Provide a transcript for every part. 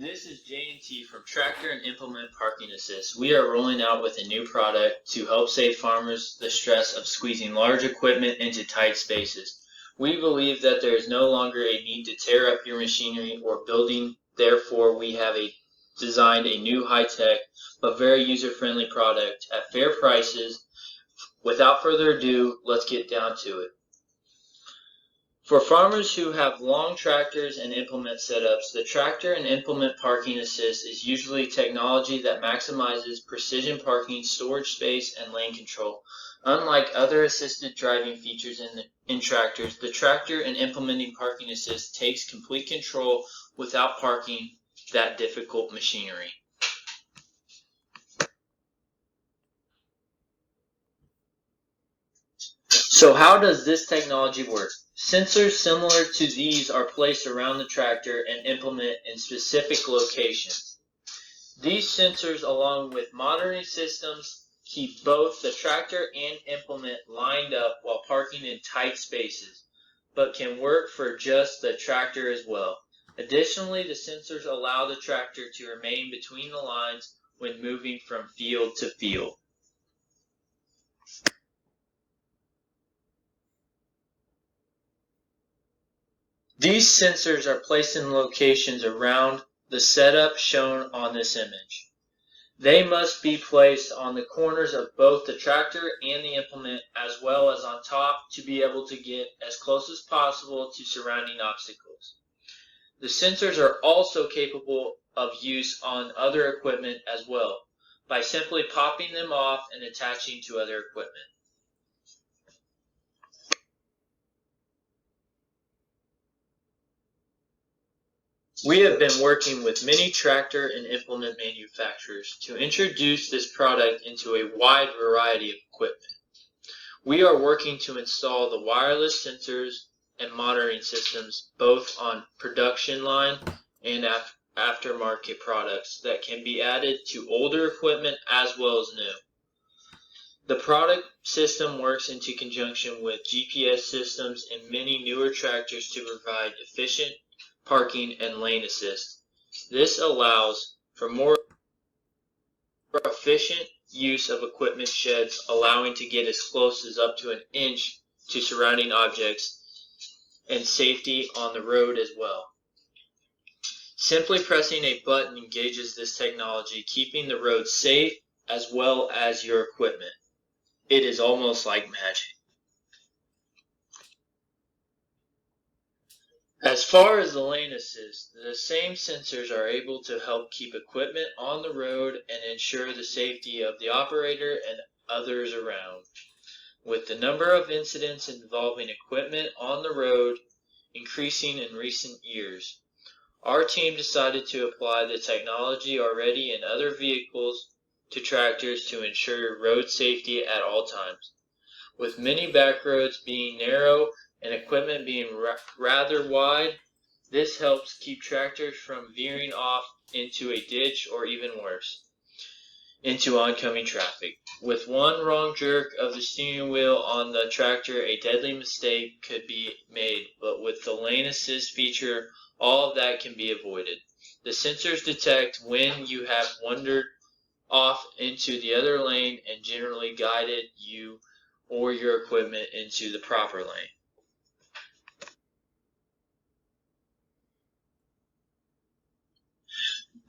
This is J&T from Tractor and Implement Parking Assist. We are rolling out with a new product to help save farmers the stress of squeezing large equipment into tight spaces. We believe that there is no longer a need to tear up your machinery or building. Therefore, we have designed a new high-tech but very user-friendly product at fair prices. Without further ado, let's get down to it. For farmers who have long tractors and implement setups, the Tractor and Implement Parking Assist is usually technology that maximizes precision parking, storage space, and lane control. Unlike other assisted driving features in tractors, the Tractor and Implementing Parking Assist takes complete control without parking that difficult machinery. So how does this technology work? Sensors similar to these are placed around the tractor and implement in specific locations. These sensors, along with monitoring systems, keep both the tractor and implement lined up while parking in tight spaces, but can work for just the tractor as well. Additionally, the sensors allow the tractor to remain between the lines when moving from field to field. These sensors are placed in locations around the setup shown on this image. They must be placed on the corners of both the tractor and the implement, as well as on top, to be able to get as close as possible to surrounding obstacles. The sensors are also capable of use on other equipment as well, by simply popping them off and attaching to other equipment. We have been working with many tractor and implement manufacturers to introduce this product into a wide variety of equipment. We are working to install the wireless sensors and monitoring systems both on production line and aftermarket products that can be added to older equipment as well as new. The product system works into conjunction with GPS systems in many newer tractors to provide efficient parking and lane assist. This allows for more efficient use of equipment sheds, allowing to get as close as up to an inch to surrounding objects and safety on the road as well. Simply pressing a button engages this technology, keeping the road safe as well as your equipment. It is almost like magic. As far as the lane assist, the same sensors are able to help keep equipment on the road and ensure the safety of the operator and others around. With the number of incidents involving equipment on the road increasing in recent years, our team decided to apply the technology already in other vehicles to tractors to ensure road safety at all times. With many back roads being narrow and equipment being rather wide, this helps keep tractors from veering off into a ditch or even worse, into oncoming traffic. With one wrong jerk of the steering wheel on the tractor, a deadly mistake could be made, but with the lane assist feature, all of that can be avoided. The sensors detect when you have wandered off into the other lane and generally guided you or your equipment into the proper lane.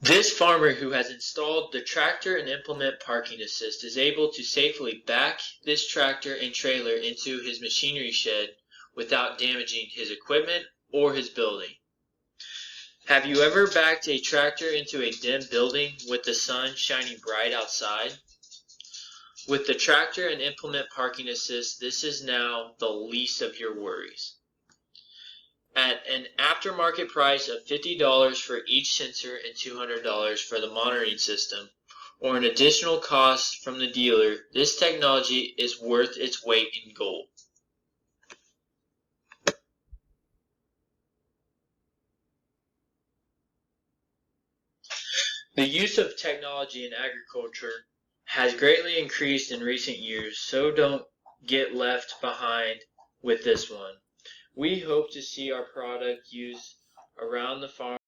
This farmer who has installed the Tractor and Implement Parking Assist is able to safely back this tractor and trailer into his machinery shed without damaging his equipment or his building. Have you ever backed a tractor into a dim building with the sun shining bright outside? With the Tractor and Implement Parking Assist, this is now the least of your worries. At an aftermarket price of $50 for each sensor and $200 for the monitoring system, or an additional cost from the dealer, this technology is worth its weight in gold. The use of technology in agriculture has greatly increased in recent years, so don't get left behind with this one. We hope to see our product used around the farm